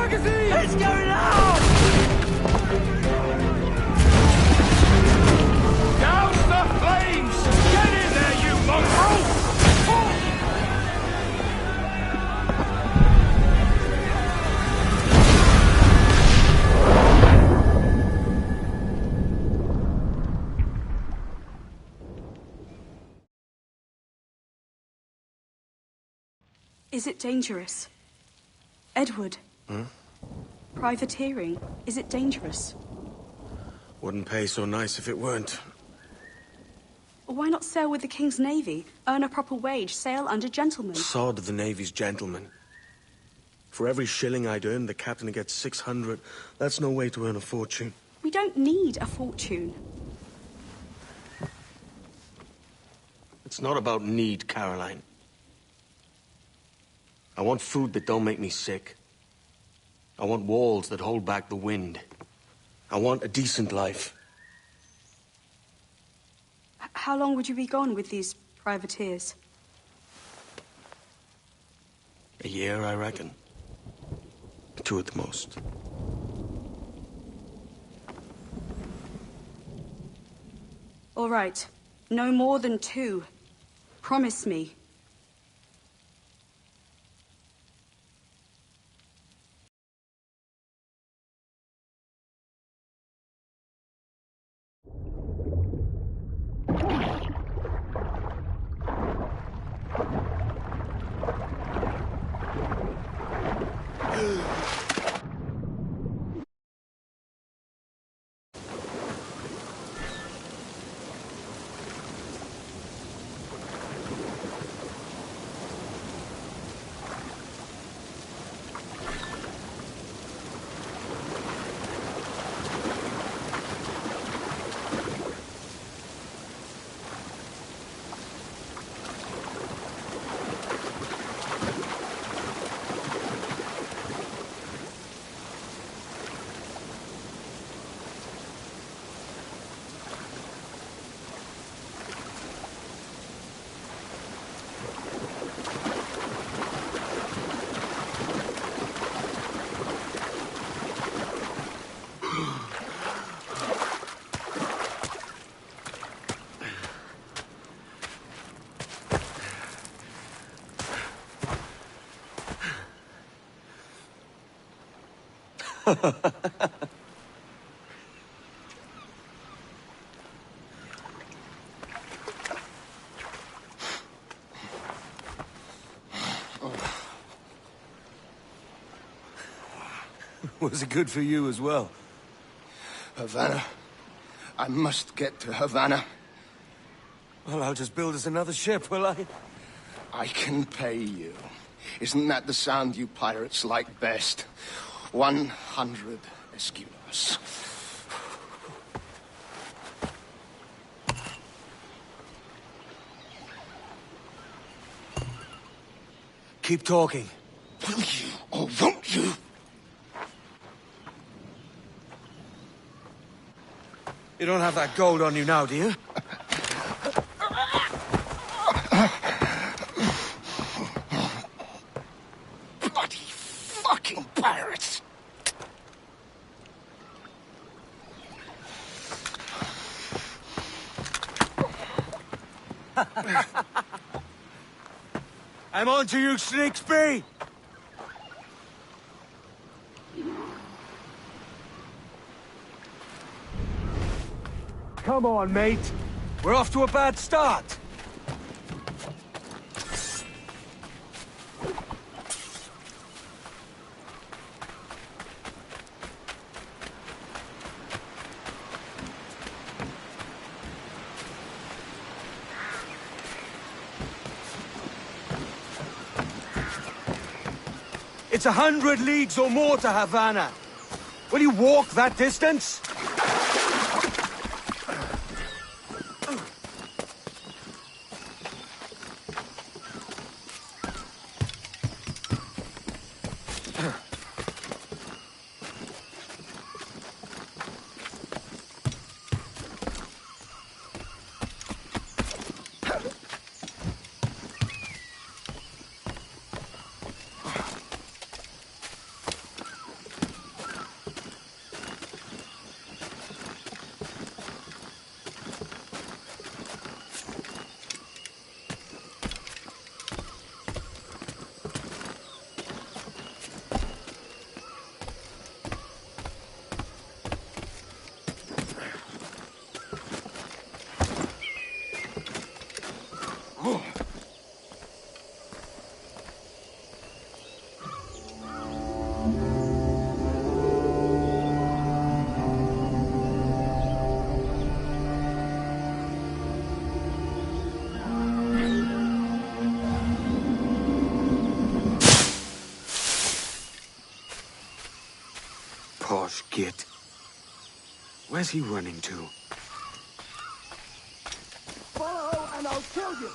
magazine! It's going out! Douse the flames! Get in there, you mongrel! Is it dangerous? Edward? Privateering, is it dangerous? Wouldn't pay so nice if it weren't. Why not sail with the King's Navy? Earn a proper wage, sail under gentlemen. Sod the Navy's gentlemen. For every shilling I'd earn, the captain gets 600. That's no way to earn a fortune. We don't need a fortune. It's not about need, Caroline. I want food that don't make me sick. I want walls that hold back the wind. I want a decent life. How long would you be gone with these privateers? A year, I reckon. 2 at the most. All right. No more than 2. Promise me. Was it good for you as well? Havana. I must get to Havana. Well, I'll just build us another ship, will I? I can pay you. Isn't that the sound you pirates like best? 100 escudos. Keep talking. Will you or won't you? You don't have that gold on you now, do you? Bloody fucking pirates! I'm on to you, Snakesby! Come on, mate. We're off to a bad start. It's 100 leagues or more to Havana. Will you walk that distance? posh git. Where's he running to? Follow and I'll kill you!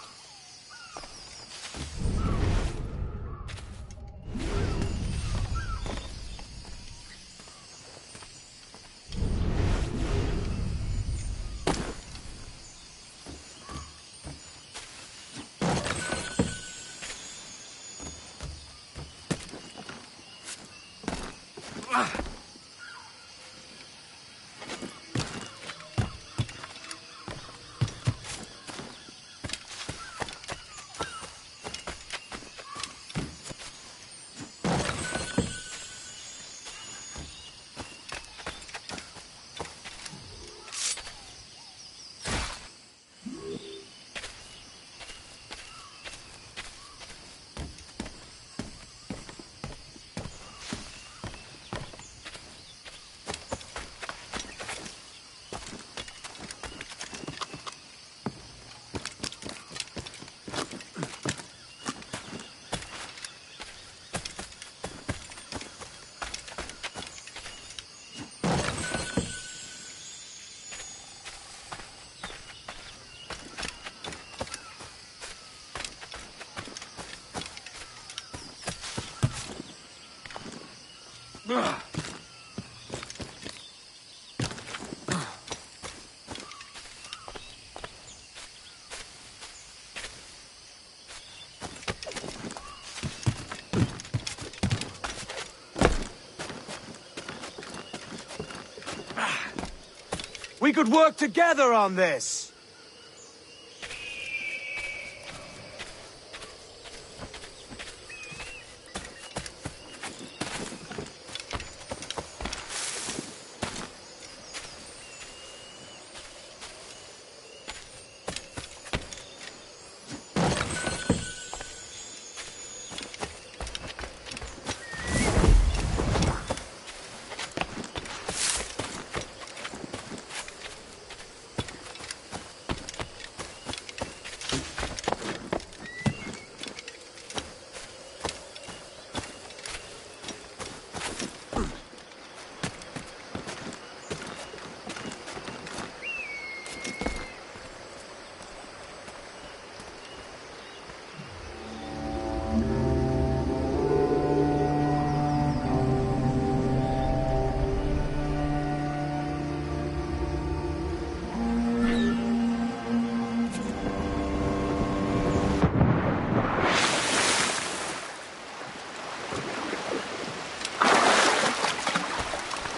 We could work together on this!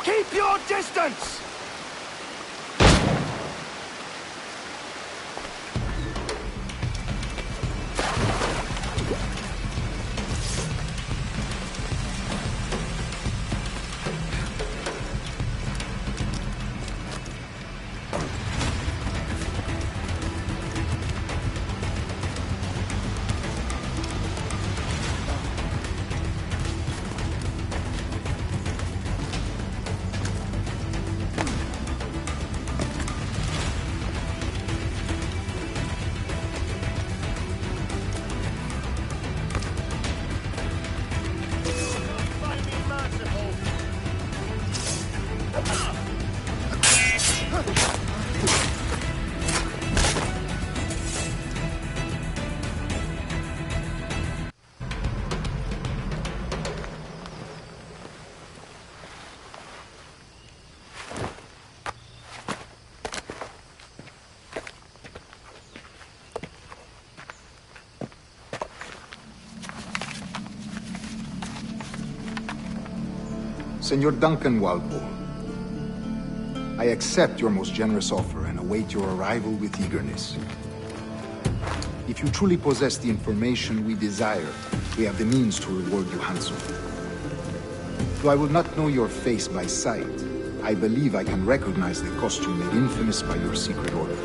Keep your distance! Senor Duncan Walpole, I accept your most generous offer and await your arrival with eagerness. If you truly possess the information we desire, we have the means to reward you handsomely. Though I will not know your face by sight, I believe I can recognize the costume made infamous by your secret order.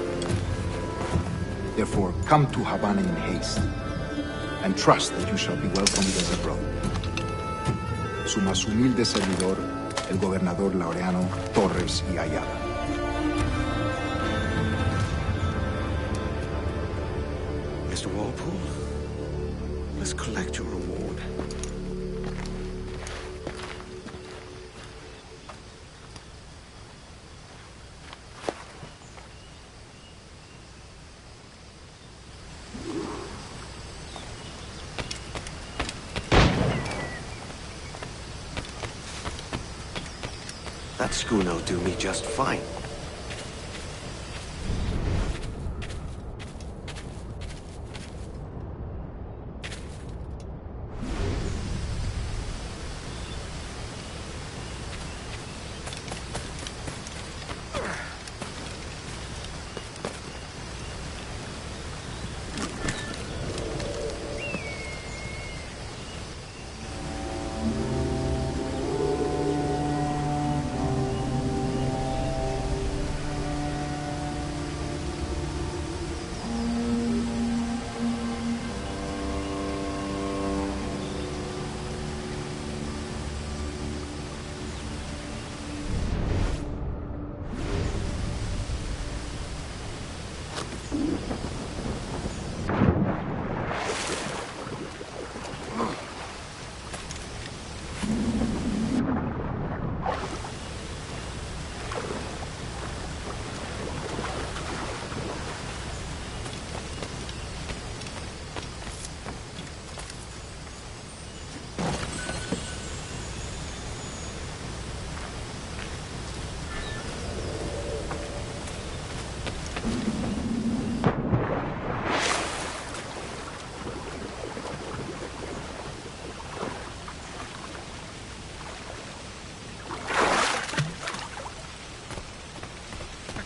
Therefore, come to Havana in haste, and trust that you shall be welcomed as a brother. Su más humilde servidor, el gobernador Laureano Torres y Ayala. Mr. Walpole, let's collect your reward. That schooner'll do me just fine.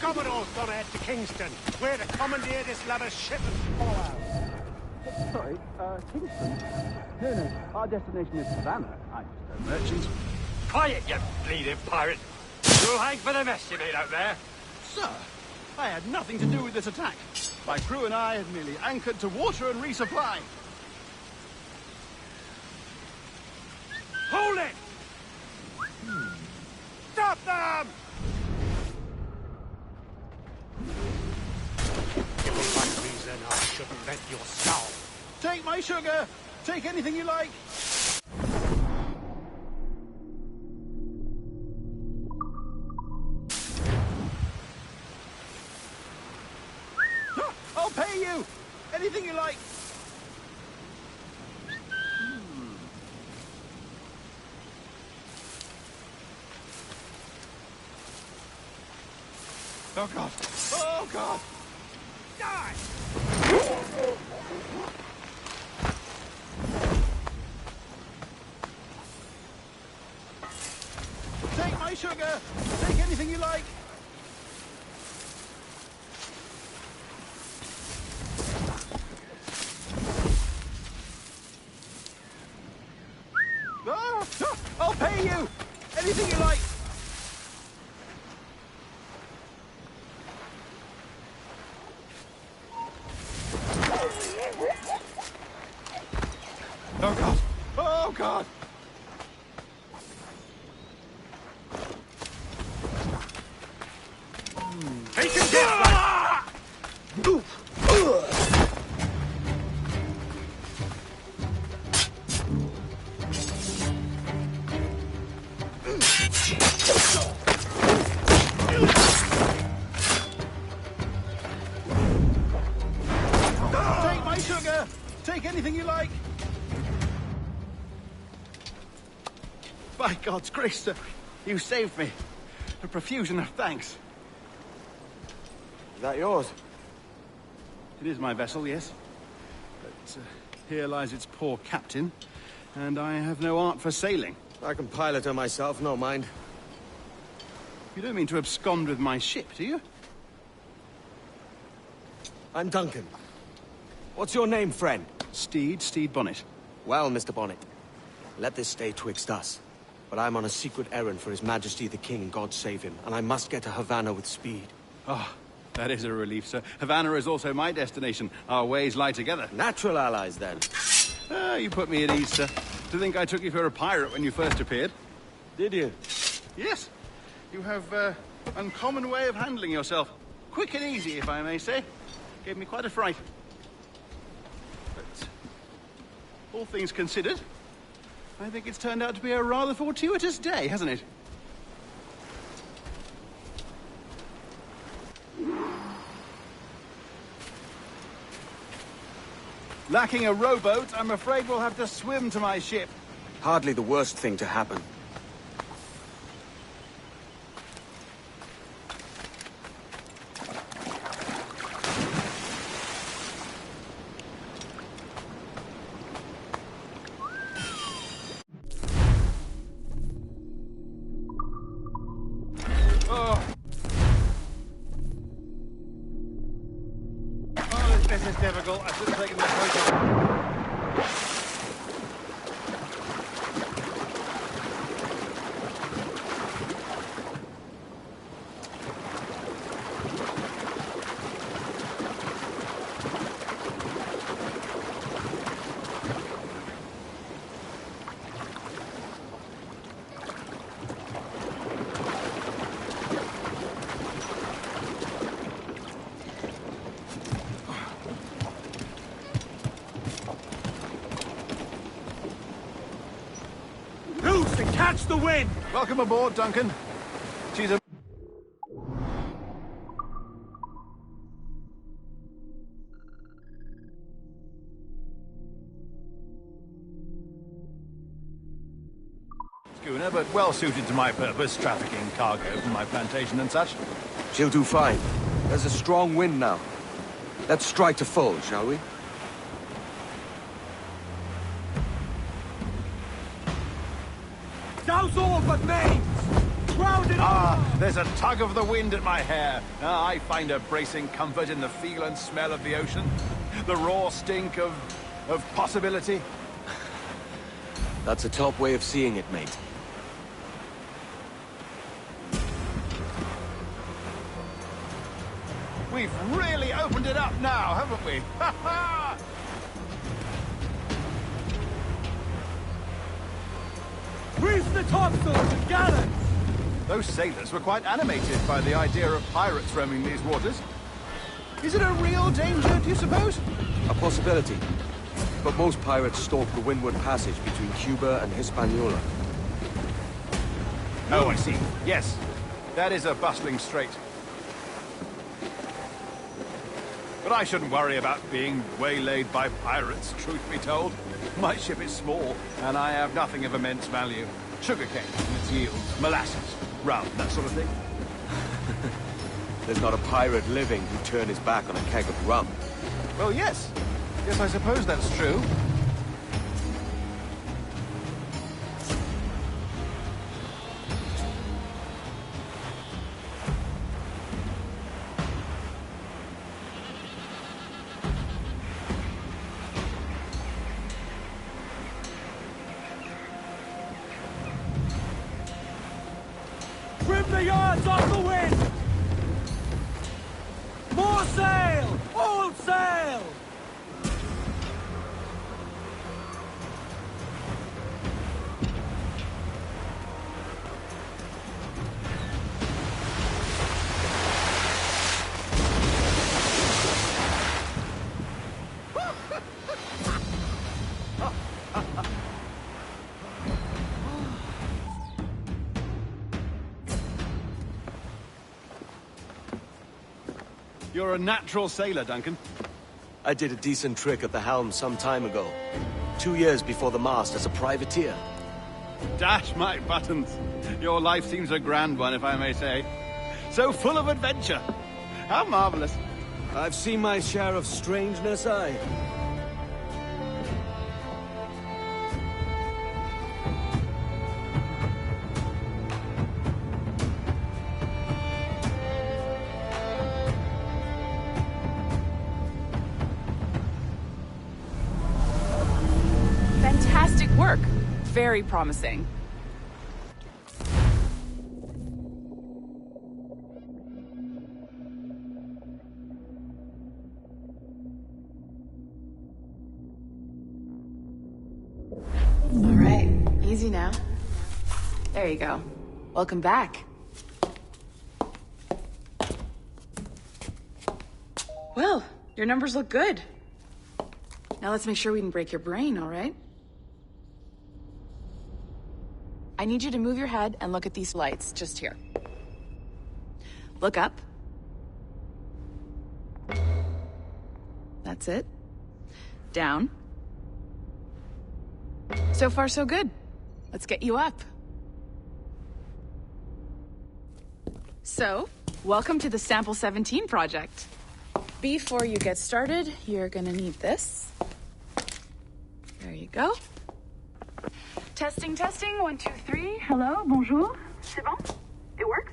Commodore's gone ahead to Kingston. We're to commandeer this lover's ship and follow out. Sorry, Kingston? No, our destination is Havana. I'm just a merchant. Quiet, you bleeding pirate! You'll hang for the mess you made out there. Sir, I had nothing to do with this attack. My crew and I had merely anchored to water and resupply. Hold it! Stop them! Give me one reason I shouldn't vent your skull. Take my sugar! Take anything you like! I'll pay you! Anything you like! Oh, God! Oh, God! Die! Take my sugar! Take anything you like! I'll pay you! Anything you like! Oh, God! Oh, God! Take him down! Take my sugar! Take anything you like! By God's grace, sir, you saved me. A profusion of thanks. Is that yours? It is my vessel, yes. But here lies its poor captain, and I have no art for sailing. I can pilot her myself, no mind. You don't mean to abscond with my ship, do you? I'm Duncan. What's your name, friend? Steed Bonnet. Well, Mr. Bonnet, let this stay twixt us. But I'm on a secret errand for His Majesty the King, God save him, and I must get to Havana with speed. Ah, that is a relief, sir. Havana is also my destination. Our ways lie together. Natural allies, then. Ah, you put me at ease, sir. To think I took you for a pirate when you first appeared. Did you? Yes. You have uncommon way of handling yourself. Quick and easy, if I may say. Gave me quite a fright. But all things considered, I think it's turned out to be a rather fortuitous day, hasn't it? Lacking a rowboat, I'm afraid we'll have to swim to my ship. Hardly the worst thing to happen. this is difficult. I should have taken the approach. Loose and catch the wind! Welcome aboard, Duncan. She's a... schooner, but well suited to my purpose, trafficking cargo from my plantation and such. She'll do fine. There's a strong wind now. Let's strike to full, shall we? Douse all but mains! Grounded There's a tug of the wind at my hair. I find a bracing comfort in the feel and smell of the ocean. The raw stink of possibility. That's a top way of seeing it, mate. We've really opened it up now, haven't we? Ha ha! Reef the topsails and gallants! Those sailors were quite animated by the idea of pirates roaming these waters. Is it a real danger, do you suppose? A possibility. But most pirates stalk the windward passage between Cuba and Hispaniola. Oh, I see. Yes, that is a bustling strait. But I shouldn't worry about being waylaid by pirates, truth be told. My ship is small, and I have nothing of immense value. Sugarcane and its yields, molasses, rum, that sort of thing. There's not a pirate living who'd turn his back on a keg of rum. Well, yes. Yes, I suppose that's true. Trim the yards off the wind! More sail! All sail! You're a natural sailor, Duncan. I did a decent trick at the helm some time ago. 2 years before the mast as a privateer. Dash my buttons. Your life seems a grand one, if I may say. So full of adventure. How marvelous. I've seen my share of strangeness, aye. Fantastic work. Very promising. All right, easy now. There you go. Welcome back. Well, your numbers look good. Now let's make sure we can break your brain, all right? I need you to move your head and look at these lights just here. Look up. That's it. Down. So far, so good. Let's get you up. So, welcome to the Sample 17 project. Before you get started, you're gonna need this. There you go. Testing, testing, 1, 2, 3. Hello, bonjour. C'est bon? It works?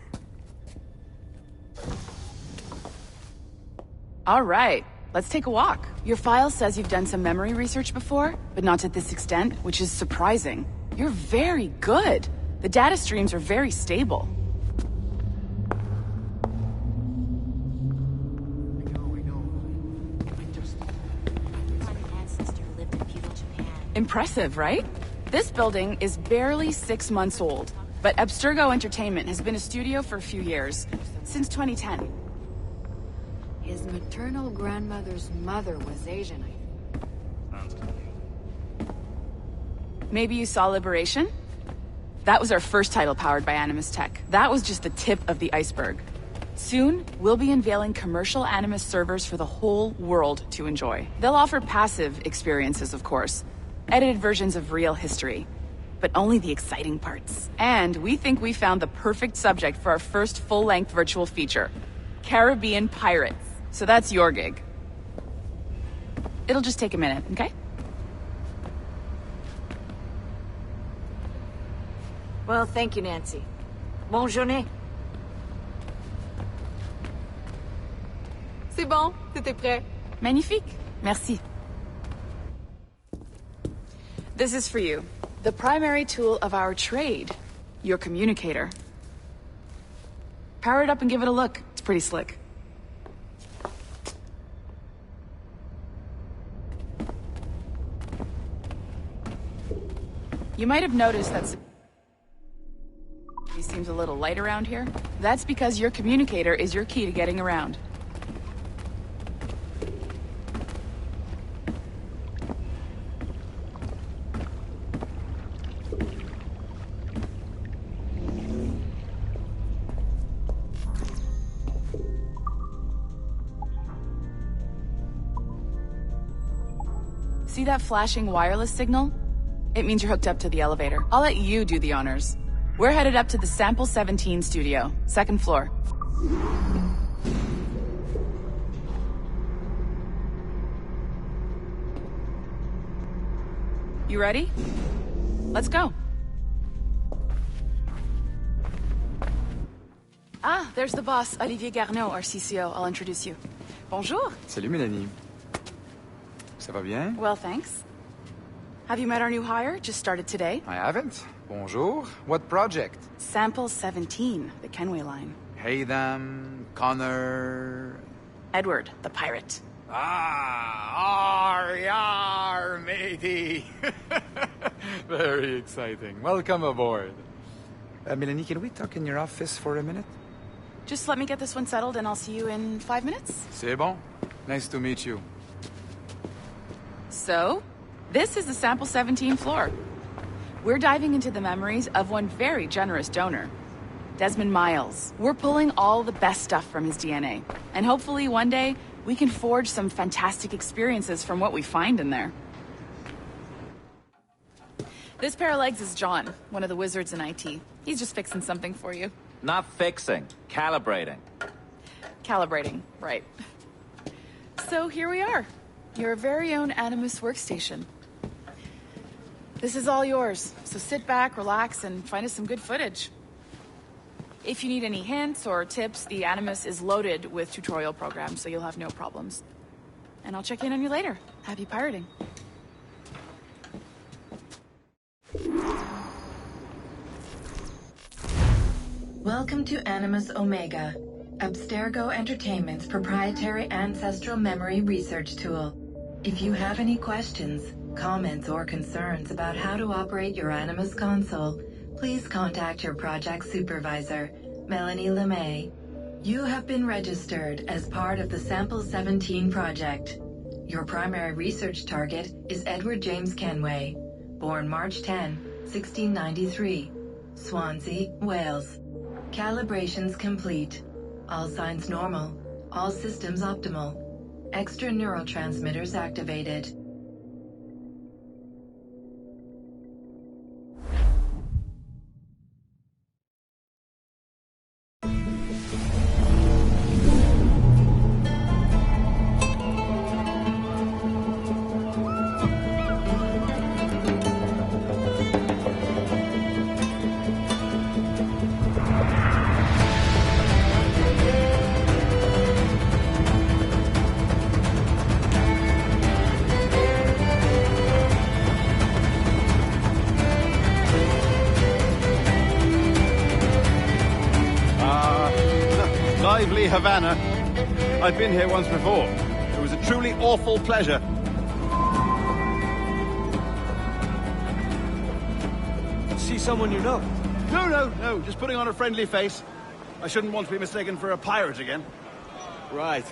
All right. Let's take a walk. Your file says you've done some memory research before, but not to this extent, which is surprising. You're very good. The data streams are very stable. Impressive, right? This building is barely 6 months old, but Abstergo Entertainment has been a studio for a few years, since 2010. His maternal grandmother's mother was Asian. Maybe you saw Liberation? That was our first title powered by Animus Tech. That was just the tip of the iceberg. Soon, we'll be unveiling commercial Animus servers for the whole world to enjoy. They'll offer passive experiences, of course. Edited versions of real history. But only the exciting parts. And we think we found the perfect subject for our first full-length virtual feature. Caribbean pirates. So that's your gig. It'll just take a minute, okay? Well, thank you, Nancy. Bonne journée. C'est bon, c'était prêt. Magnifique. Merci. This is for you. The primary tool of our trade. Your communicator. Power it up and give it a look. It's pretty slick. You might have noticed that he seems a little light around here. That's because your communicator is your key to getting around. See that flashing wireless signal? It means you're hooked up to the elevator. I'll let you do the honors. We're headed up to the Sample 17 studio, 2nd floor. You ready? Let's go. Ah, there's the boss, Olivier Garneau, our CCO. I'll introduce you. Bonjour. Salut, Mélanie. Ça va bien? Well, thanks. Have you met our new hire? Just started today. I haven't. Bonjour. What project? Sample 17, the Kenway line. Haytham, Connor... Edward, the pirate. Ah, yar, matey. Very exciting. Welcome aboard. Mélanie, can we talk in your office for a minute? Just let me get this one settled and I'll see you in 5 minutes. C'est bon. Nice to meet you. So, this is the Sample 17 floor. We're diving into the memories of one very generous donor, Desmond Miles. We're pulling all the best stuff from his DNA. And hopefully one day, we can forge some fantastic experiences from what we find in there. This pair of legs is John, one of the wizards in IT. He's just fixing something for you. Not fixing, calibrating. Calibrating, right. So here we are. Your very own Animus workstation. This is all yours, so sit back, relax, and find us some good footage. If you need any hints or tips, the Animus is loaded with tutorial programs, so you'll have no problems. And I'll check in on you later. Happy pirating. Welcome to Animus Omega, Abstergo Entertainment's proprietary ancestral memory research tool. If you have any questions, comments, or concerns about how to operate your Animus console, please contact your project supervisor, Melanie LeMay. You have been registered as part of the Sample 17 project. Your primary research target is Edward James Kenway, born March 10, 1693, Swansea, Wales. Calibrations complete. All signs normal. All systems optimal. Extra neurotransmitters activated. lively Havana. I've been here once before. It was a truly awful pleasure. See someone you know? No. Just putting on a friendly face. I shouldn't want to be mistaken for a pirate again. Right.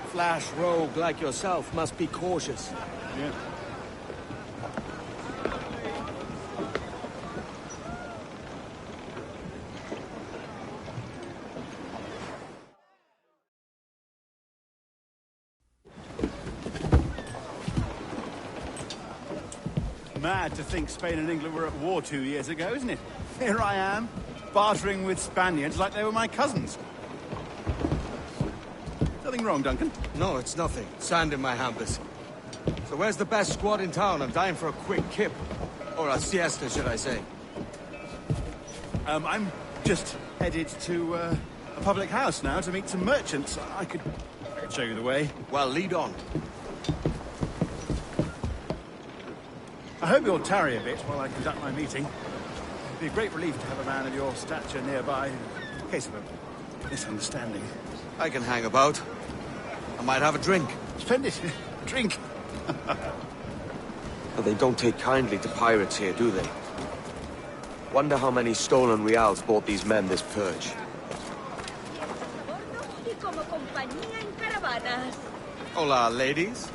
Flash rogue like yourself must be cautious. Yeah. Mad to think Spain and England were at war 2 years ago, isn't it? Here I am, bartering with Spaniards like they were my cousins. Nothing wrong, Duncan? No, it's nothing. Sand in my hampers. So where's the best squad in town? I'm dying for a quick kip. Or a siesta, should I say. I'm just headed to a public house now to meet some merchants. I could show you the way. Well, lead on. I hope you'll tarry a bit while I conduct my meeting. It'd be a great relief to have a man of your stature nearby in case of a misunderstanding. I can hang about. I might have a drink. Splendid. Drink. But they don't take kindly to pirates here, do they? Wonder how many stolen reals bought these men this purge. Hola, ladies.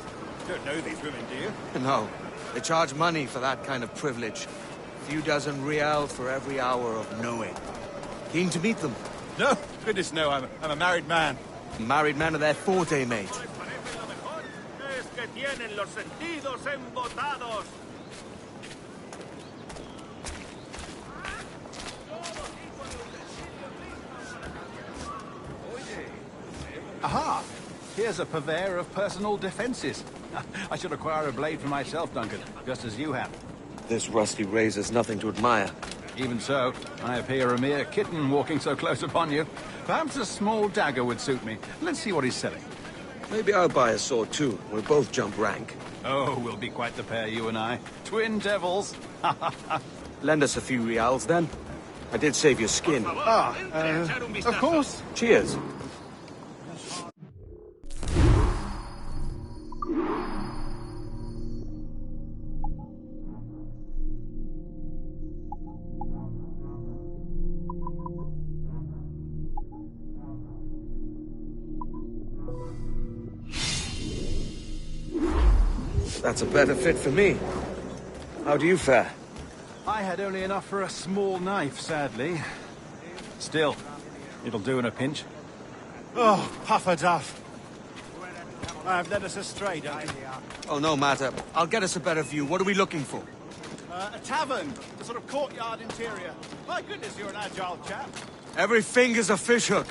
Don't know these women, do you? No. They charge money for that kind of privilege. A few dozen reals for every hour of knowing. Keen to meet them? No, goodness no, I'm a married man. Married men are their forte, mate. Aha! Here's a purveyor of personal defenses. I should acquire a blade for myself, Duncan, just as you have. This rusty razor's nothing to admire. Even so, I appear a mere kitten walking so close upon you. Perhaps a small dagger would suit me. Let's see what he's selling. Maybe I'll buy a sword too. We'll both jump rank. Oh, we'll be quite the pair, you and I. Twin devils. Lend us a few reals, then. I did save your skin. Of course. Cheers. That's a better fit for me. How do you fare? I had only enough for a small knife, sadly. Still, it'll do in a pinch. Oh, puffer duff. I've led us astray, Duncan. Oh, no matter. I'll get us a better view. What are we looking for? A tavern, a sort of courtyard interior. My goodness, you're an agile chap. Every finger's a fishhook.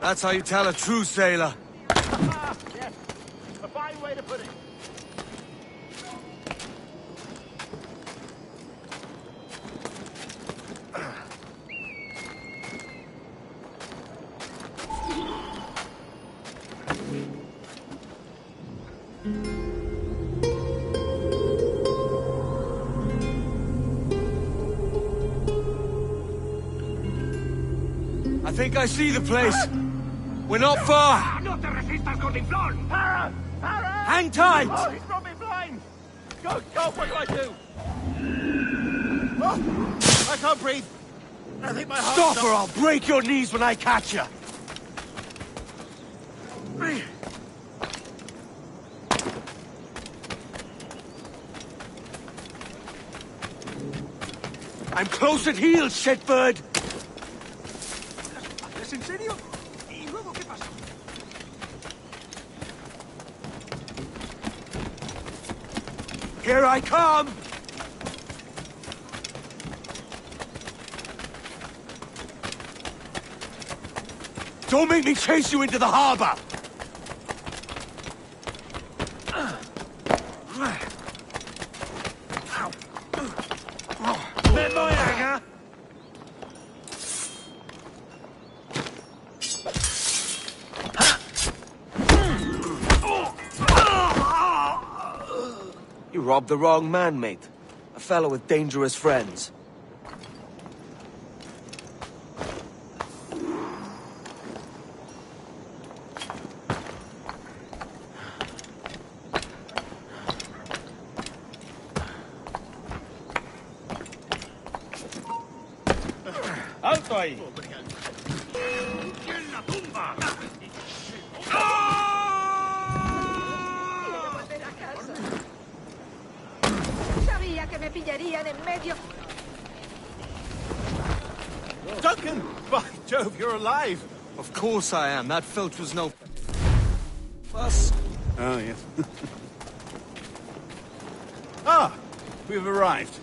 That's how you tell a true sailor. Yes, a fine way to put it. I think I see the place. We're not far. No te resistas, Gordinflón! Para! Para! Hang tight! Oh, he's brought me blind! Go, what do I do? Oh, I can't breathe. I think my heart Stop or I'll break your knees when I catch you. I'm close at heel, shitbird! ¿Es en serio? ¿Y luego qué pasa? Here I come! Don't make me chase you into the harbor! You robbed the wrong man, mate. A fellow with dangerous friends. quieto ahí. ¡En la tumba! Sabía que me pillarían en medio. Duncan! By Jove, you're alive! Of course I am. That filch was no... fuss. Oh, yes. Ah! We've arrived.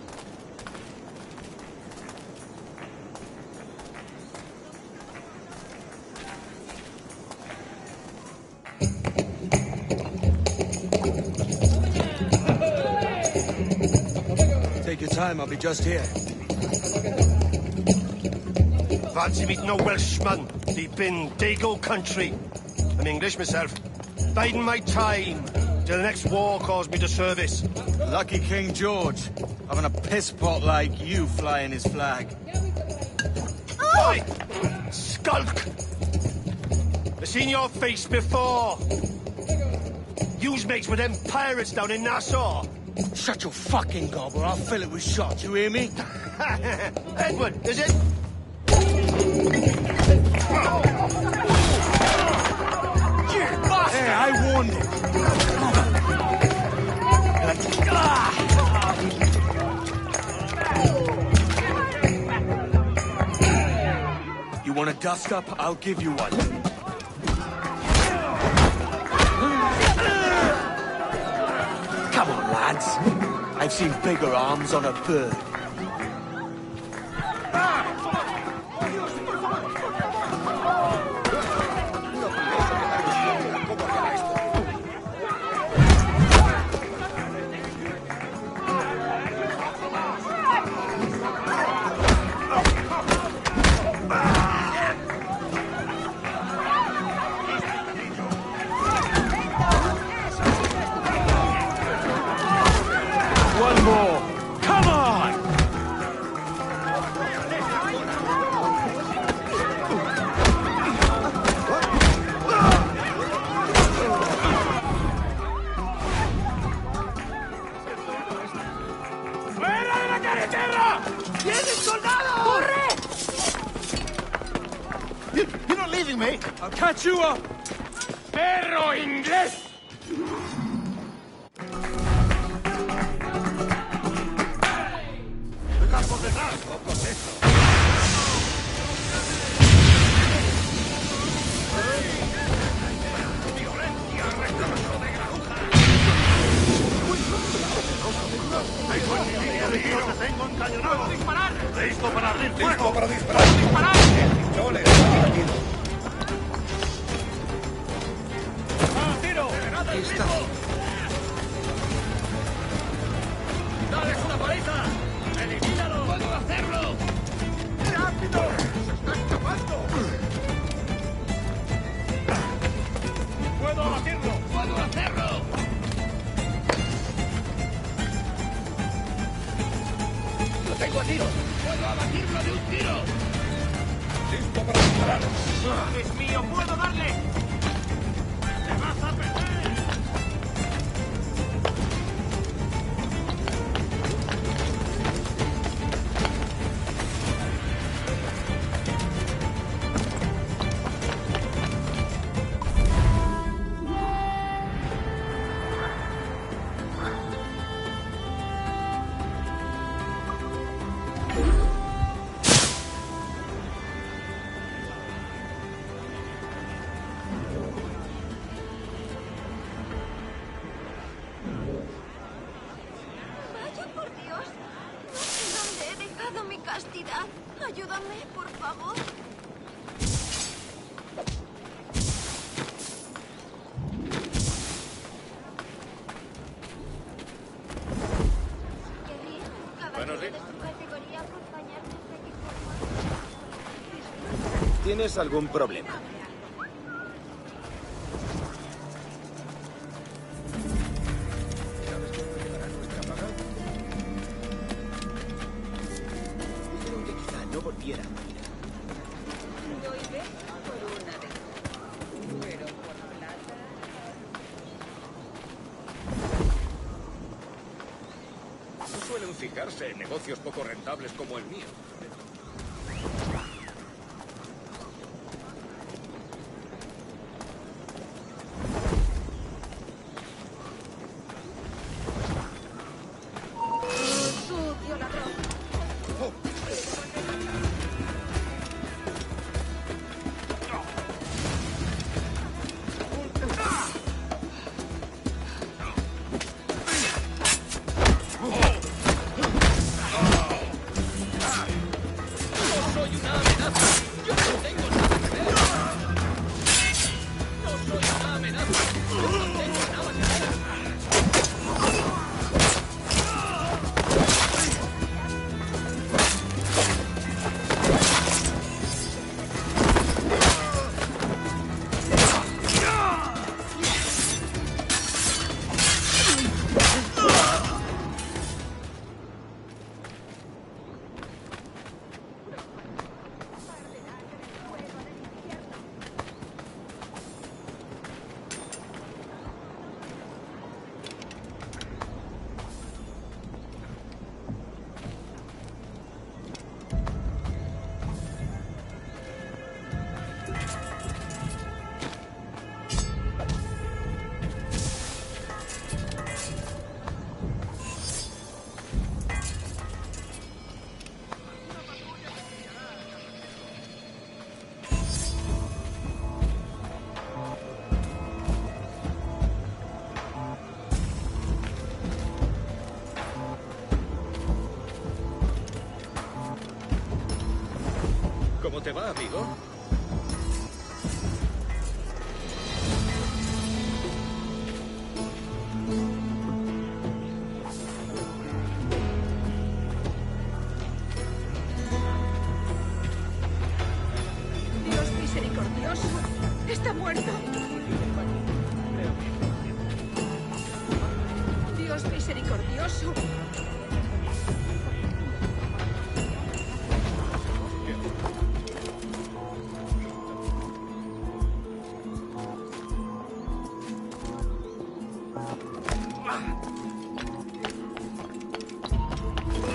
Take your time, I'll be just here. Fancy meeting no Welshman deep in Dago country. I'm English myself. Biding my time till the next war calls me to service. Lucky King George, having a piss pot like you flying his flag. Oi! Skulk! I've seen your face before. You's mates with them pirates down in Nassau. Shut your fucking gob or I'll fill it with shot, you hear me? Edward, is it? Hey, I warned him. You want a dust up? I'll give you one. Come on, lads. I've seen bigger arms on a bird. One more. Come on! ¡Fuera de la carretera! ¡Vienen soldados! ¡Corre! You're not leaving me! I'll catch you up! ¡Perro inglés! ¡Por detrás! ¡Violencia! ¡Retroso de granuja! ¡Tengo encañonado! ¡Puedo disparar! ¡Listo para abrir fuego! ¡Listo para disparar! ¡Puedo disparar! ¡Chole! ¡Ah, tiro! ¡Está! ¡Dale una paliza! ¡Elimínalo! ¡Puedo hacerlo! ¡Rápido! ¡Se está escapando! ¡Puedo abatirlo! ¡Puedo hacerlo! ¡Lo tengo a tiro! ¡Puedo abatirlo de un tiro! ¡Listo para disparar! ¡Es mío! ¡Puedo darle! ¡Te vas a perder! Vaya por Dios. No sé dónde he dejado mi castidad. Ayúdame, por favor. Buenos días. De su categoría acompañarme hasta que ¿Tienes algún problema? ¿Sabes cuánto llevará nuestra paga? Dijeron que quizá no volviera a morir. Doy besos por una vez. Pero por plata. No suelen fijarse en negocios poco rentables como el mío. ¿Cómo te va, amigo? Dios misericordioso. Está muerto. Dios misericordioso.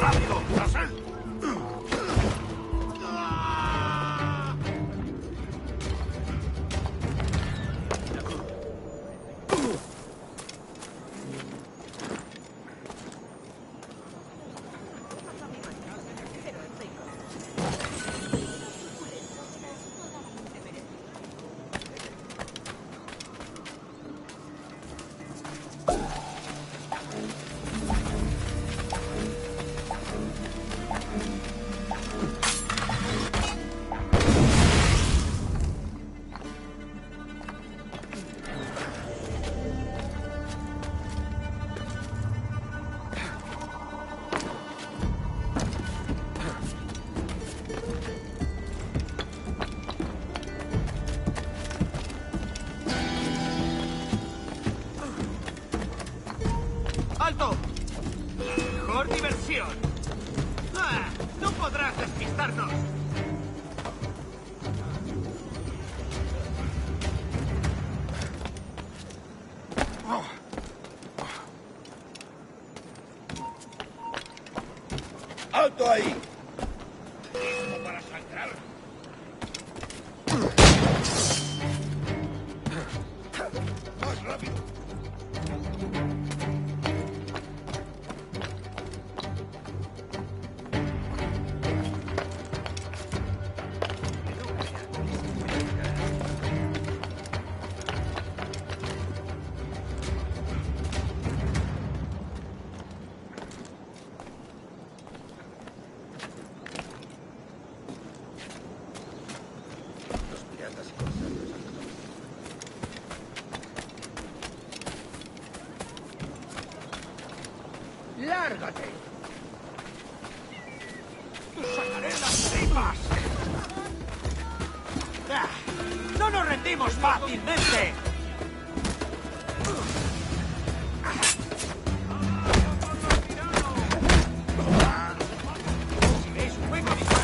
¡Rápido! ¡Tras él! ¡Alto! ¡Mejor diversión! ¡Ah! ¡No podrás despistarnos! ¡Alto ahí! ¿Listo para sangrar? ¡Más rápido! Los piratas y corsarios. ¡Lárgate! ¡Te sacaré las tripas! ¡Ah! ¡No nos rendimos fácilmente! Si veis un hueco, disparad.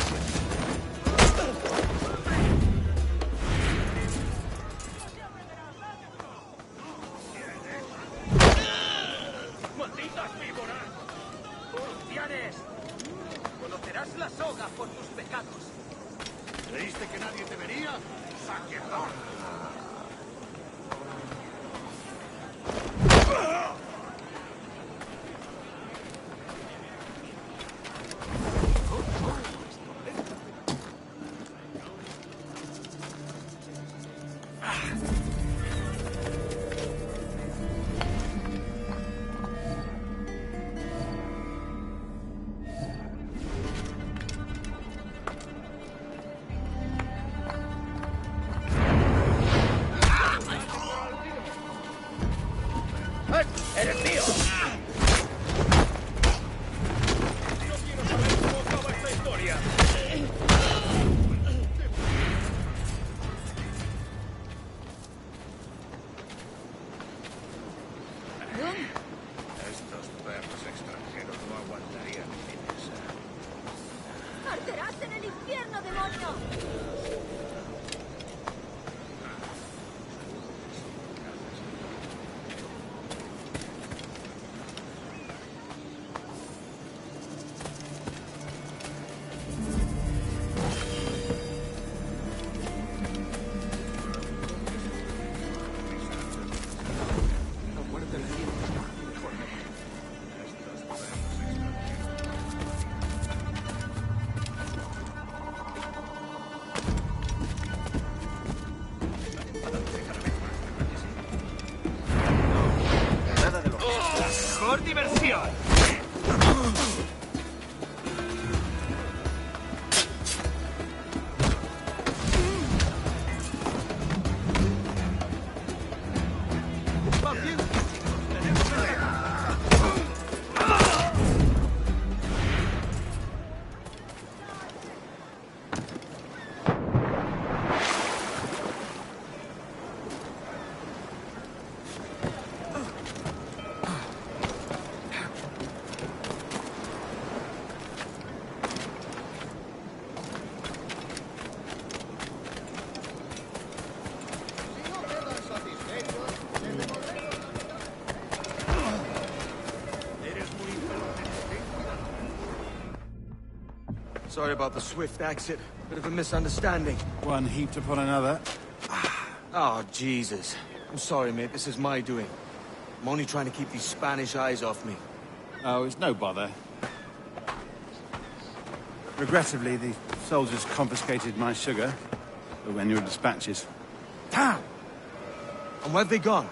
¡Malditas víboras! ¡Rufianes! Conocerás la soga por tus pecados. ¿Creíste que nadie te vería? ¡Saqueador! ¡Eres mío! Yo quiero saber cómo acaba esta historia. Estos perros extranjeros no aguantarían sin esa. ¡Arderás en el infierno, demonio! ¡Mejor diversión! Sorry about the swift exit. Bit of a misunderstanding. One heaped upon another. Oh, Jesus. I'm sorry, mate. This is my doing. I'm only trying to keep these Spanish eyes off me. Oh, it's no bother. Regrettably, the soldiers confiscated my sugar when your dispatches. How? And where've they gone?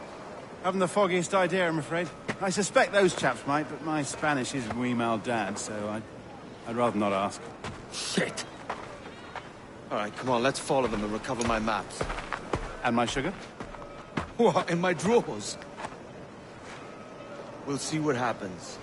Haven't the foggiest idea, I'm afraid. I suspect those chaps might, but my Spanish is muy mal dad, so I'd rather not ask. Shit. All right, come on, let's follow them and recover my maps. And my sugar? What, in my drawers? We'll see what happens.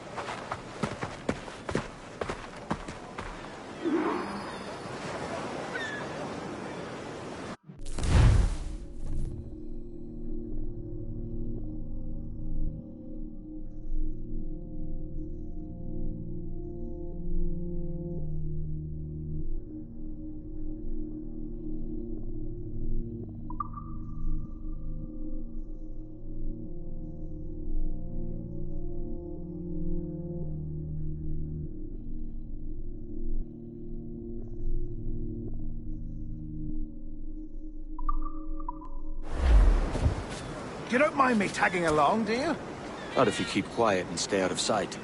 You don't mind me tagging along, do you? Not if you keep quiet and stay out of sight.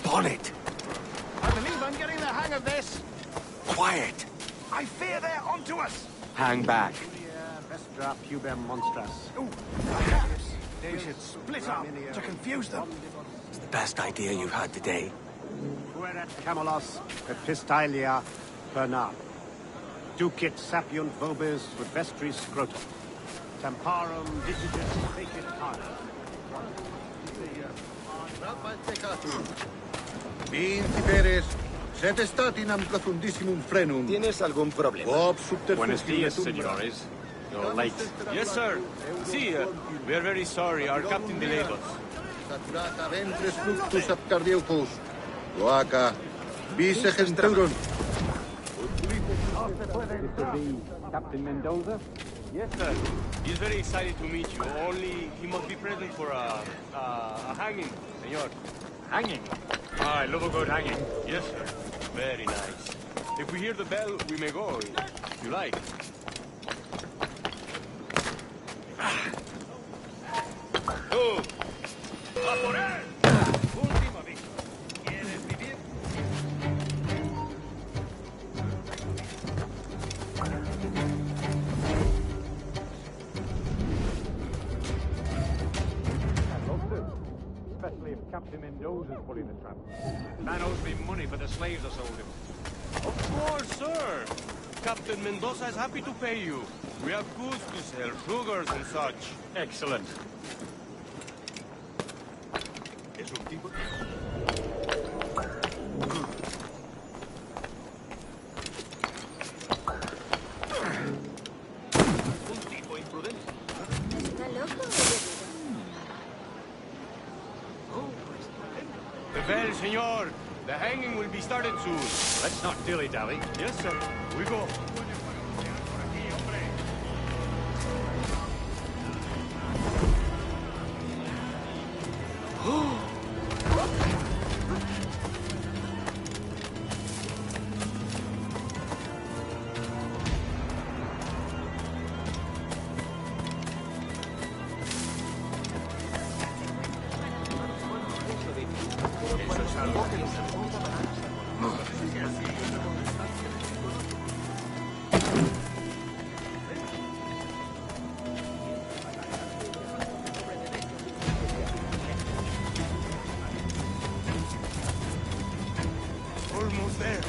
Bonnet! I believe I'm getting the hang of this. Quiet! I fear they're onto us. Hang back. Vestra puber monstras. Ooh, perhaps we should split up to confuse them. It's the best idea you've had today. Fuerat camelos epistalia perna. Ducit sapiunt vobis with vestris scrotum. Temparum digitis fecit harda. Bin Tiberes, sed statinam profundissimum frenum. ¿Tienes algún problema? Buenos días, señores. You're late. Yes, sir. See, we are very sorry. Our captain delayed us. Saturata ventris fructus ab cardiopus. Loaca, vice centauron. Captain Mendoza? Yes, sir. He's very excited to meet you. Only he must be present for a hanging, senor. Hanging? I love a good hanging. Yes, sir. Very nice. If we hear the bell, we may go, if you like. ¡Tú! ¡A por él! Última vez. ¿Quieres vivir? Especially if Captain Mendoza's pulling the trap. Man owes me money for the slaves I sold him. Of course, sir. Captain Mendoza is happy to pay you. We have goods to sell, sugars and such. Excellent. Es un tipo... Un tipo imprudente. ¿Está loco? The bell, senor. The hanging will be started soon. Let's not dilly-dally. Yes, sir. We go. Almost there.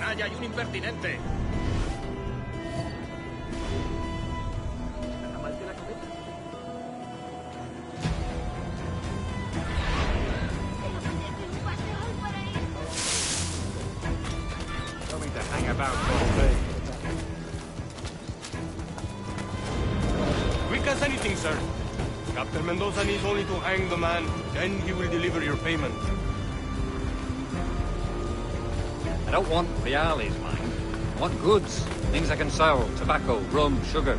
canalla y un impertinente. Tell me to hang about all day. Quick as anything, sir. Captain Mendoza needs only to hang the man, then he will deliver your payment. I don't want reales, mind. I want goods. Things I can sell. Tobacco, rum, sugar.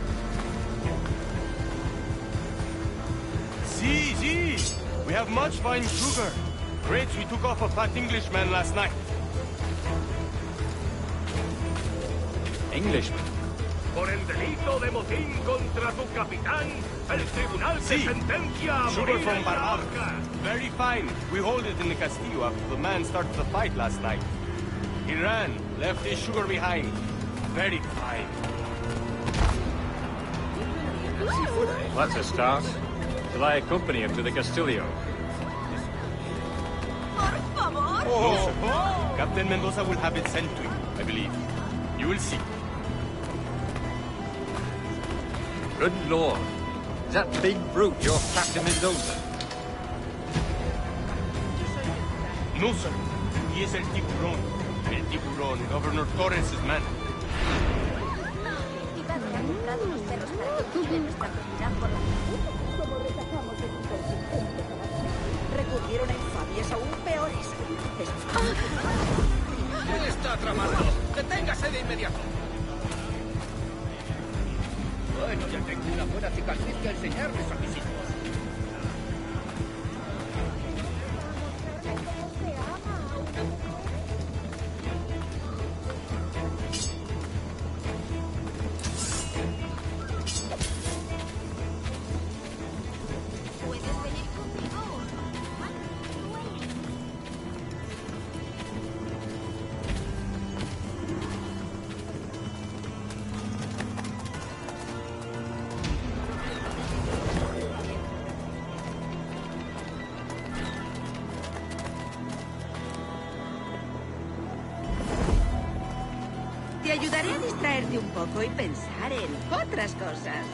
See. We have much fine sugar. Crates we took off a fat Englishman last night. Englishman? Por el delito de motín contra tu capitán, el tribunal te sentencia a Sugar morir from en la Barbados. horca. Very fine. We hold it in the Castillo after the man started the fight last night. He ran, left his sugar behind. Very fine. That's a start. Shall I accompany him to the Castillo? No, sir. Captain Mendoza will have it sent to you, I believe. You will see. Good lord. Is that big brute your Captain Mendoza? No, sir. He is el tiburón. El tiburón, Governor Torres' man. Recurrieron a infamias aún peores. ¿Qué está tramando? ¡Deténgase de inmediato! Bueno, ya tengo una buena cicatriz que enseñarles a mis hijos. ¿Puedes venir conmigo? Te ayudaré a distraerte un poco y pensar en otras cosas.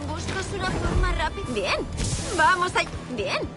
¿Buscas una forma rápida? Bien. Vamos allá. Bien.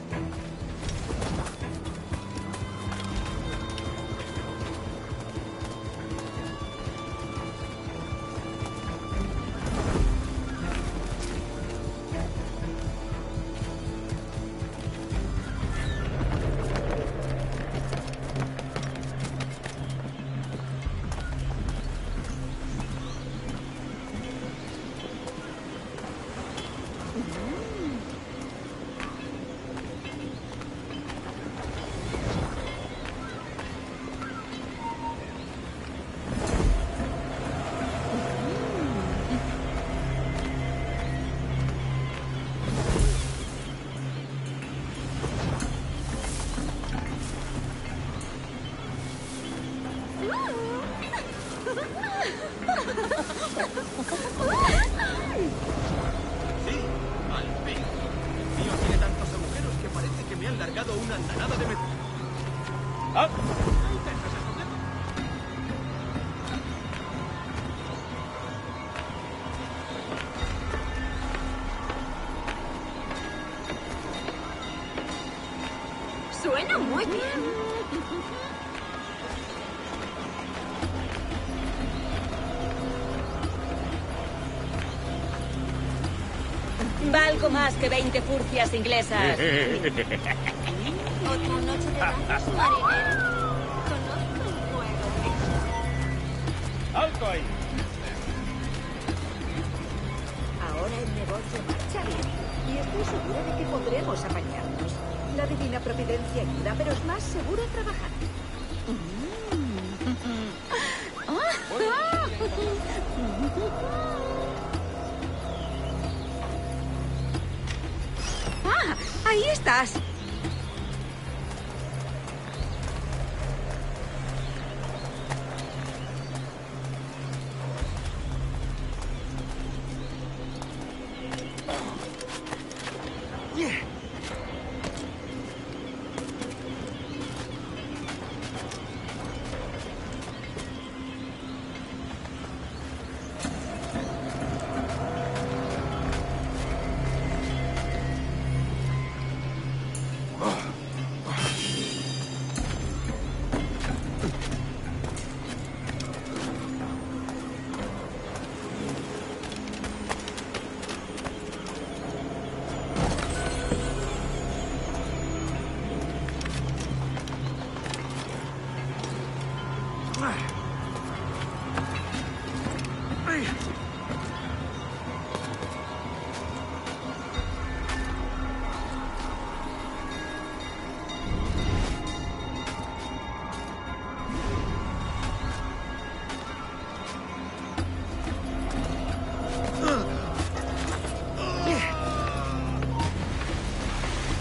Sí, al fin. El mío tiene tantos agujeros que parece que me han largado una andanada de metal. ¡Ah! ¿Intentas esconderlo? Suena muy bien. Valgo más que 20 furcias inglesas. Otra noche de daños, marinero. Conozco un juego. ¡Alto ahí! Ahora el negocio marcha bien y estoy segura de que podremos apañarnos. La divina providencia ayuda, pero es más seguro trabajar. ¡Ah! ¡Ahí estás!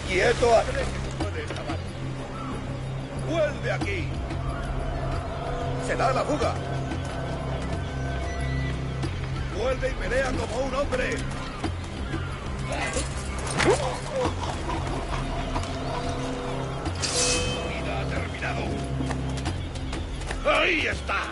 ¡Quieto! ¡Vuelve aquí! ¡Se da la fuga! ¡Vuelve y pelea como un hombre! ¡Vida ha terminado! ¡Ahí está!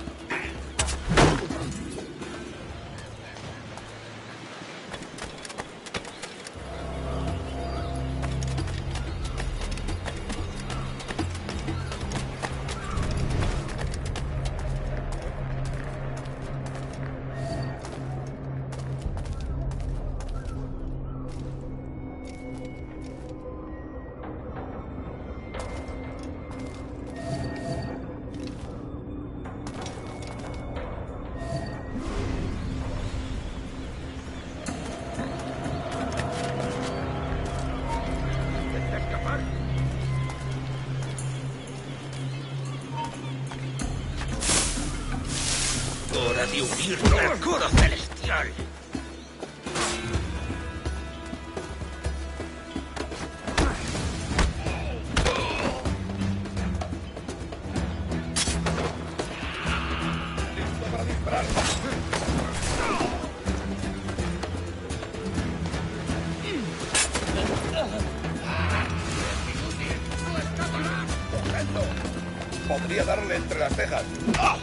¡Hora de unirte al coro celestial! ¡Listo para disparar! ¡No escapará! ¡Correcto! Podría darle entre las cejas. ¡Ah!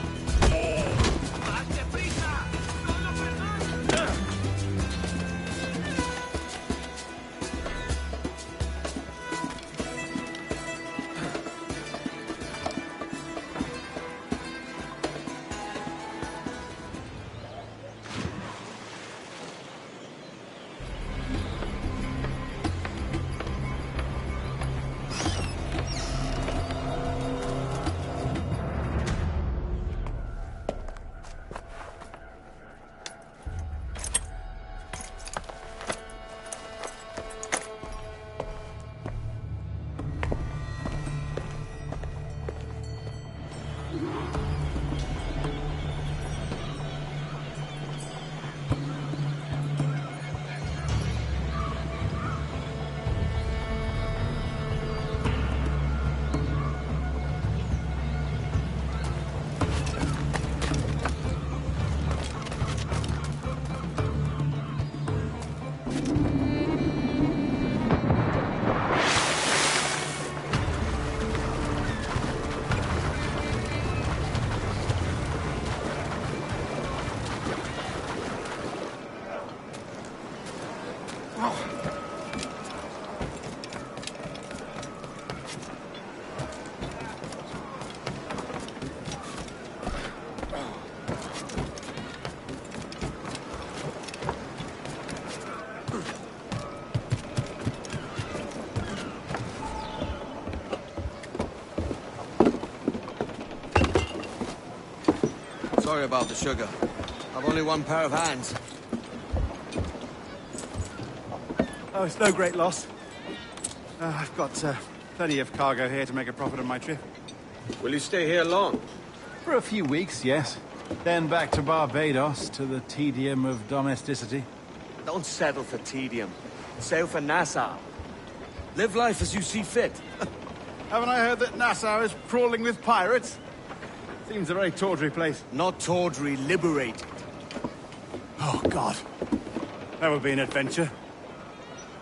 Sorry about the sugar. I've only one pair of hands. Oh, it's no great loss. I've got plenty of cargo here to make a profit on my trip. Will you stay here long? For a few weeks, yes. Then back to Barbados, to the tedium of domesticity. Don't settle for tedium. Sail for Nassau. Live life as you see fit. Haven't I heard that Nassau is crawling with pirates? Seems a very tawdry place. Not tawdry, liberated. Oh, God. That would be an adventure.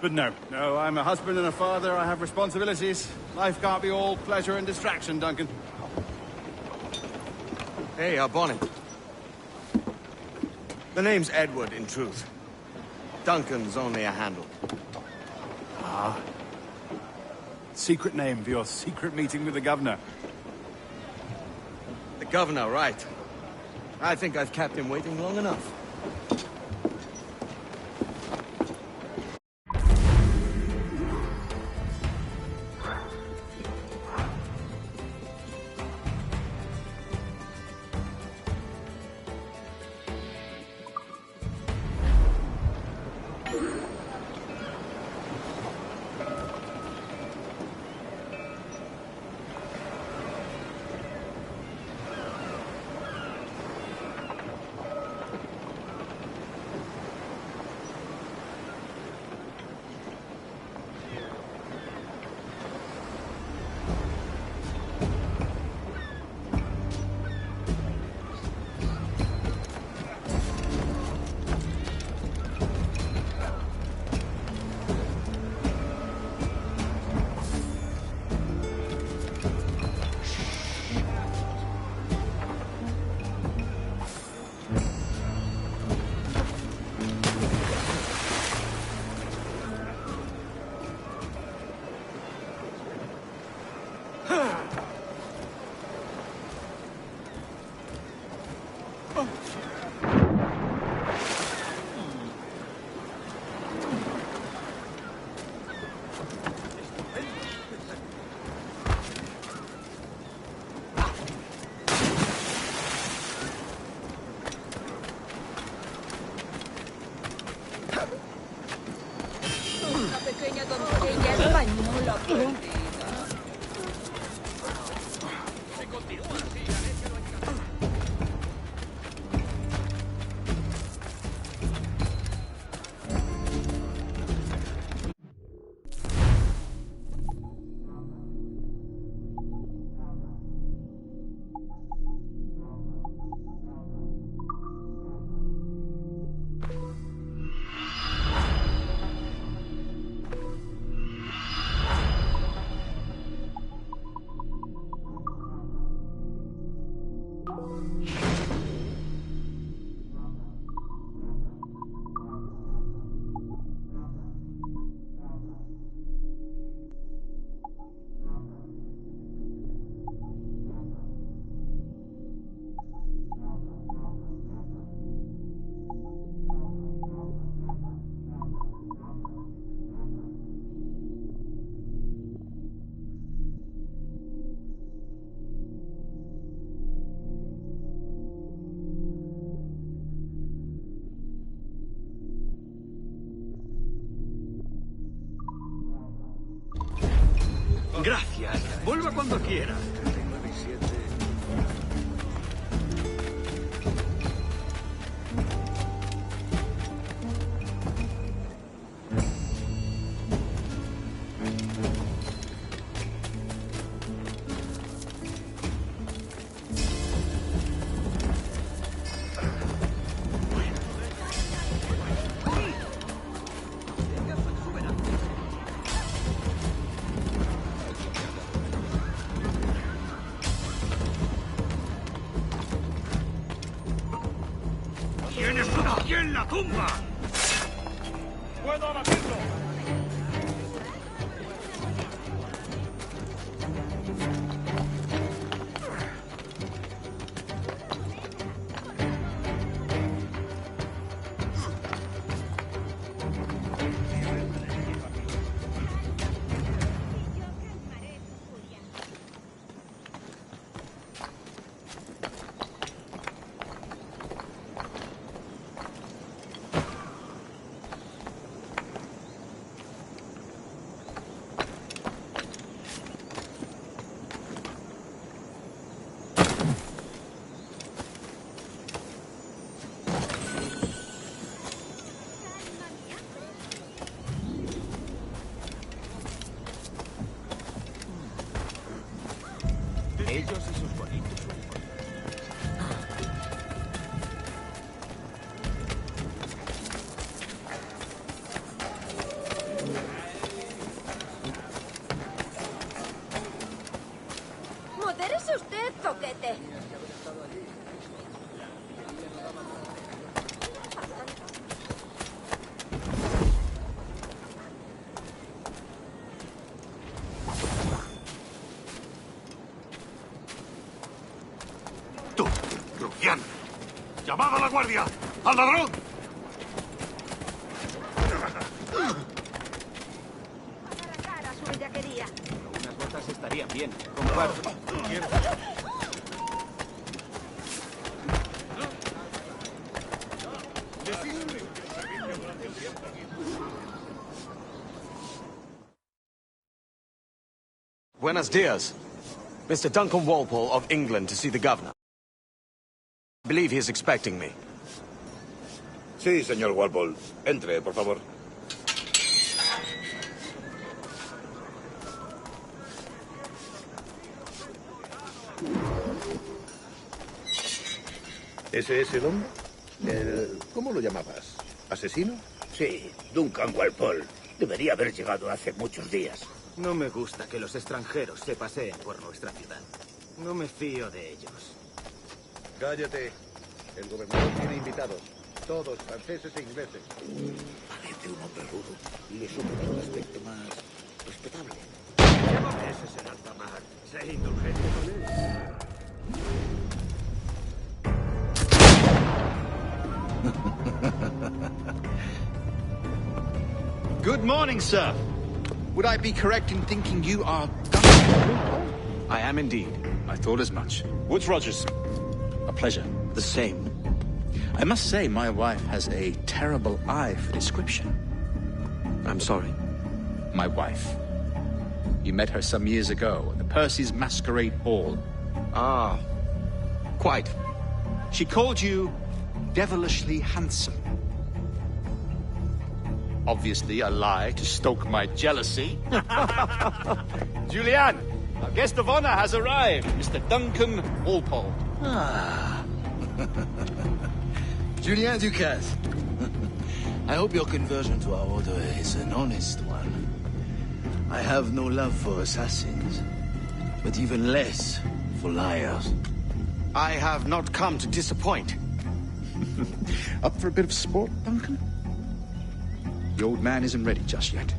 But no, I'm a husband and a father. I have responsibilities. Life can't be all pleasure and distraction, Duncan. Hey, our bonnet. The name's Edward, in truth. Duncan's only a handle. Ah. Secret name for your secret meeting with the governor. The governor, right. I think I've kept him waiting long enough. Gracias. Vuelva cuando quiera. ¡Tienes uno aquí en la tumba! ¡Puedo abatirlo! Ellos y sus bonitos uniformes. Modérese usted, toquete. ¡Rufián! ¡Llamad a la guardia! ¡Al ladrón! Arrancar a su bellaquería. Unas botas estarían bien. Comparto. Buenos dias. Mr. Duncan Walpole of England to see the governor. I believe he is expecting me. Sí, señor Walpole. Entre, por favor. ¿Ese es el hombre? ¿Cómo lo llamabas? ¿Asesino? Sí, Duncan Walpole. Debería haber llegado hace muchos días. No me gusta que los extranjeros se paseen por nuestra ciudad. No me fío de ellos. Cállate. El gobernador tiene invitados. Todos franceses e ingleses. Parece un hombre rudo y le supone un aspecto más respetable. Ese es el alta mar. Sé indulgente con él. Good morning, sir. Would I be correct in thinking you are... I am indeed. I thought as much. Woods Rogers. A pleasure. The same. I must say, my wife has a terrible eye for description. I'm sorry. My wife. You met her some years ago at the Percy's Masquerade Ball. Ah, quite. She called you devilishly handsome. Obviously a lie to stoke my jealousy. Julianne, our guest of honor has arrived, Mr. Duncan Walpole. Ah. Julien Ducasse. I hope your conversion to our order is an honest one. I have no love for assassins, but even less for liars. I have not come to disappoint. Up for a bit of sport, Duncan? The old man isn't ready just yet.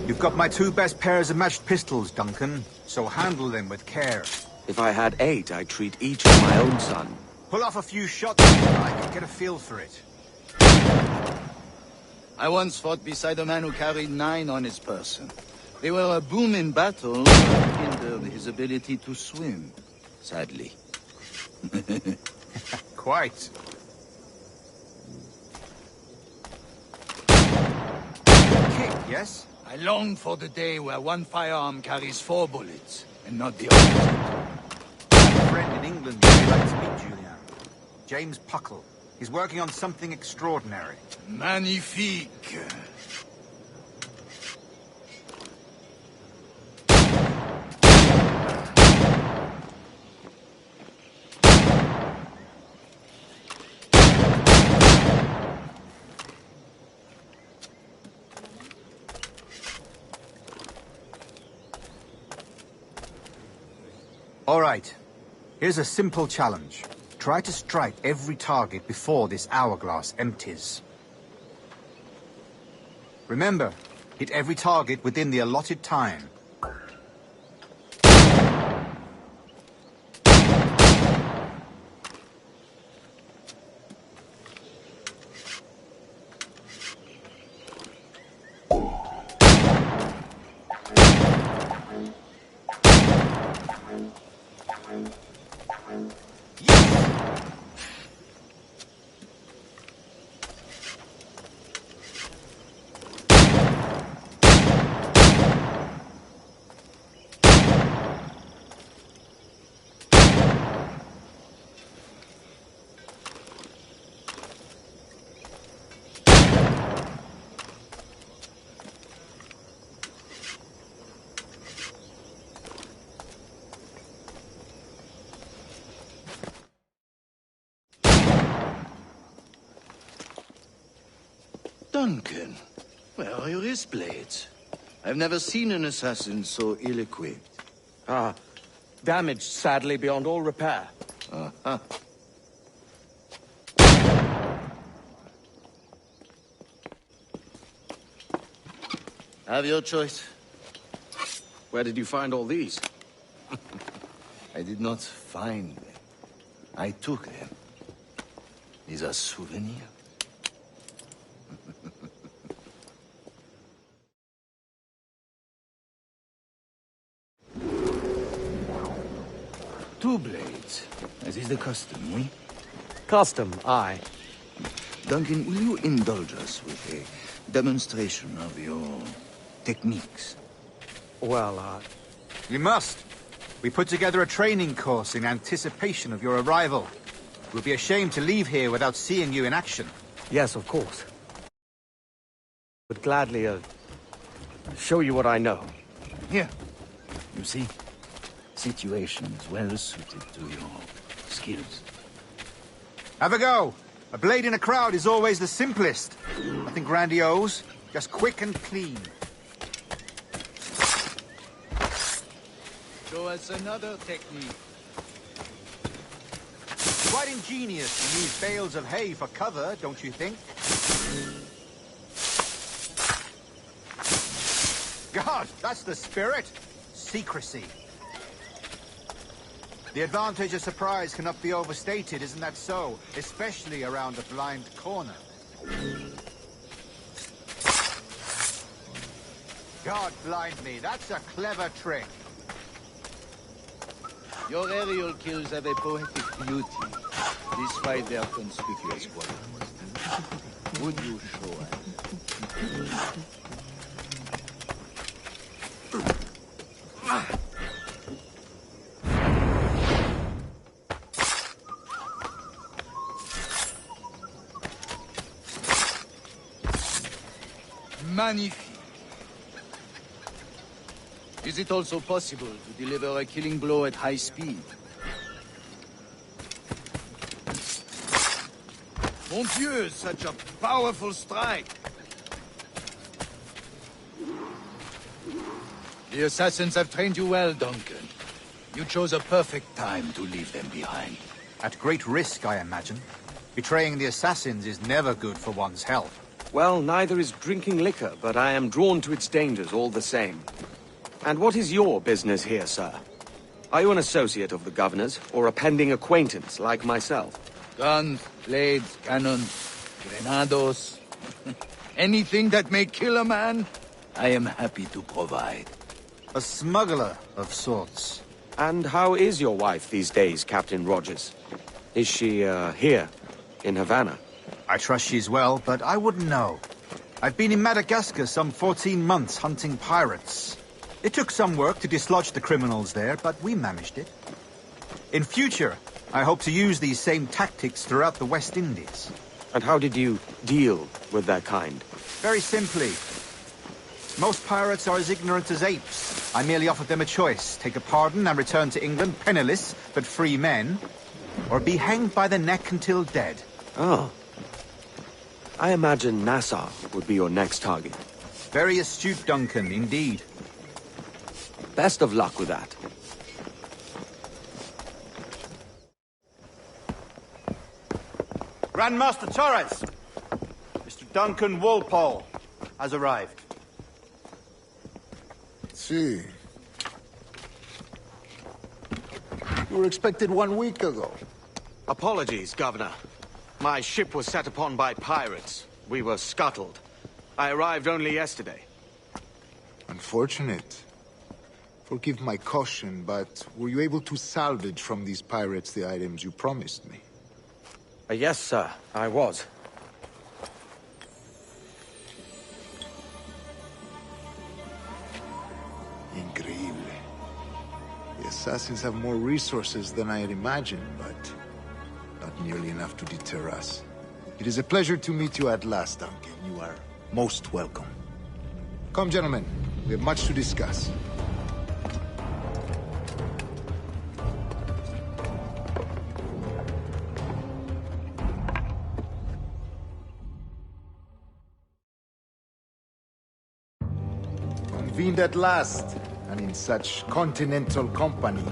You've got my 2 best pairs of matched pistols, Duncan, so handle them with care. If I had 8, I'd treat each as my own son. Pull off a few shots if you like and get a feel for it. I once fought beside a man who carried 9 on his person. They were a boom in battle, but hindered his ability to swim, sadly. Quite. Kick, yes? I long for the day where one firearm carries 4 bullets, and not the opposite. I have a friend in England who would like to meet Julian. James Puckle. He's working on something extraordinary. Magnifique. All right. Here's a simple challenge. Try to strike every target before this hourglass empties. Remember, hit every target within the allotted time. Duncan, where are your wrist blades? I've never seen an assassin so ill-equipped. Ah, damaged sadly beyond all repair. Uh-huh. Have your choice. Where did you find all these? I did not find them. I took them. These are souvenirs. Two blades, as is the custom, oui? Custom, aye. Duncan, will you indulge us with a demonstration of your techniques? Well, You must. We put together a training course in anticipation of your arrival. We'll be ashamed to leave here without seeing you in action. Yes, of course. Would gladly, show you what I know. Here. You see? Situations well suited to your skills. Have a go. A blade in a crowd is always the simplest. Nothing grandiose, just quick and clean. Show us another technique. Quite ingenious to use bales of hay for cover, don't you think? God, that's the spirit. Secrecy. The advantage of surprise cannot be overstated, isn't that so? Especially around a blind corner. God blind me, that's a clever trick. Your aerial kills have a poetic beauty. despite their conspicuous qualities. Would you show us? Magnifique. Is it also possible to deliver a killing blow at high speed? Mon Dieu, such a powerful strike! The assassins have trained you well, Duncan. You chose a perfect time to leave them behind. At great risk, I imagine. Betraying the assassins is never good for one's health. Well, neither is drinking liquor, but I am drawn to its dangers all the same. And what is your business here, sir? Are you an associate of the governor's, or a pending acquaintance like myself? Guns, blades, cannons, grenados. Anything that may kill a man, I am happy to provide. A smuggler of sorts. And how is your wife these days, Captain Rogers? Is she, here, in Havana? I trust she's well, but I wouldn't know. I've been in Madagascar some 14 months hunting pirates. It took some work to dislodge the criminals there, but we managed it. In future, I hope to use these same tactics throughout the West Indies. And how did you deal with that kind? Very simply. Most pirates are as ignorant as apes. I merely offered them a choice. Take a pardon and return to England penniless, but free men. Or be hanged by the neck until dead. Oh. I imagine Nassau would be your next target. Very astute, Duncan, indeed. Best of luck with that. Grandmaster Torres! Mr. Duncan Walpole has arrived. See. You were expected 1 week ago. Apologies, Governor. My ship was set upon by pirates. We were scuttled. I arrived only yesterday. Unfortunate. Forgive my caution, but were you able to salvage from these pirates the items you promised me? Yes, sir, I was. Increíble. The assassins have more resources than I had imagined, but not nearly enough to deter us. It is a pleasure to meet you at last, Duncan. You are most welcome. Come, gentlemen. We have much to discuss. Convened at last, and in such continental company.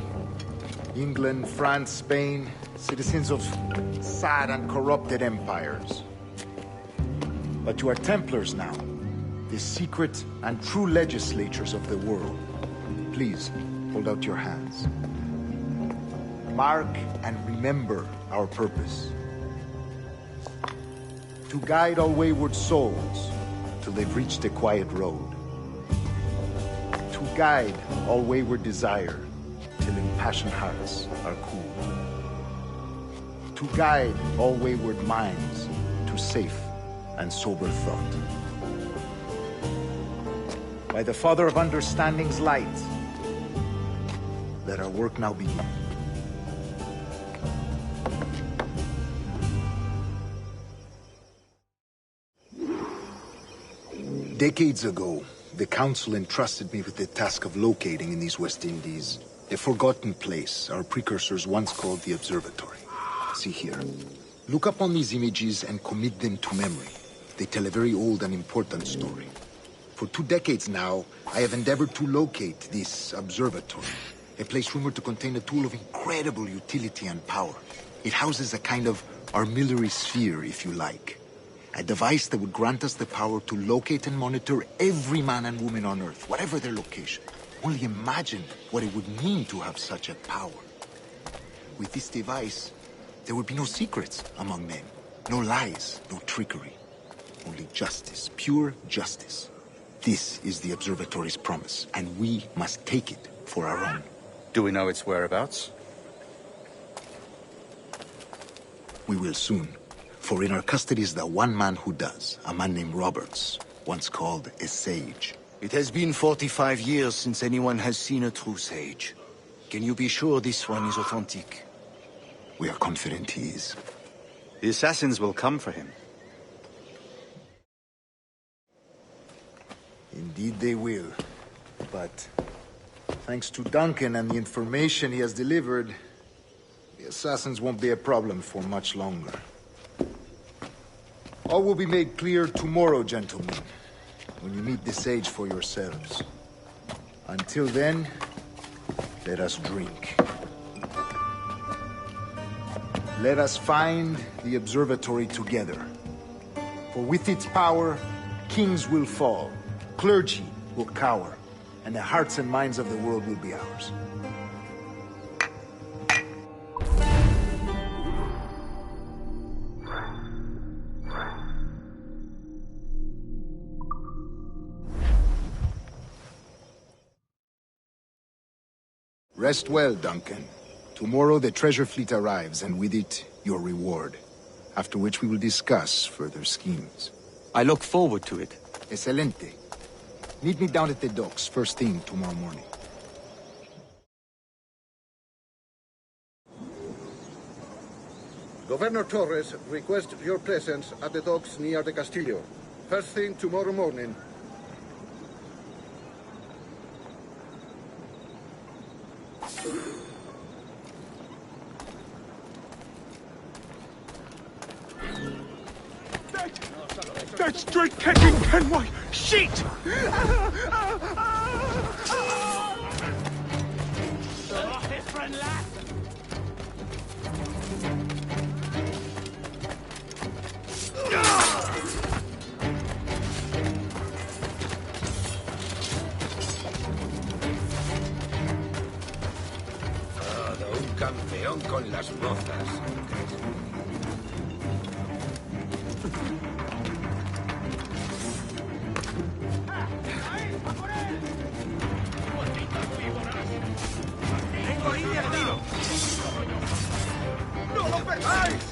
England, France, Spain, citizens of sad and corrupted empires. But you are Templars now, the secret and true legislators of the world. Please, hold out your hands. Mark and remember our purpose. To guide all wayward souls till they've reached a quiet road. To guide all wayward desire till impassioned hearts are cooled. To guide all wayward minds to safe and sober thought. By the Father of Understanding's light, let our work now begin. Decades ago, the Council entrusted me with the task of locating in these West Indies a forgotten place our precursors once called the Observatory. See here. Look up on these images and commit them to memory. They tell a very old and important story. For 2 decades now, I have endeavored to locate this observatory, a place rumored to contain a tool of incredible utility and power. It houses a kind of armillary sphere, if you like. A device that would grant us the power to locate and monitor every man and woman on Earth, whatever their location. Only imagine what it would mean to have such a power. With this device, there would be no secrets among men. No lies, no trickery. Only justice, pure justice. This is the Observatory's promise, and we must take it for our own. Do we know its whereabouts? We will soon. For in our custody is the one man who does, a man named Roberts, once called a sage. It has been 45 years since anyone has seen a true sage. Can you be sure this one is authentic? We are confident he is. The assassins will come for him. Indeed they will. But thanks to Duncan and the information he has delivered, the assassins won't be a problem for much longer. All will be made clear tomorrow, gentlemen, when you meet the sage for yourselves. Until then, let us drink. Let us find the observatory together. For with its power, kings will fall, clergy will cower, and the hearts and minds of the world will be ours. Rest well, Duncan. Tomorrow the treasure fleet arrives, and with it, your reward. After which we will discuss further schemes. I look forward to it. Excelente. Meet me down at the docks first thing tomorrow morning. Governor Torres requests your presence at the docks near the Castillo. First thing tomorrow morning. That's straight catching Kenway! Shit! Todo un campeón con las mozas. ¡No lo perdáis!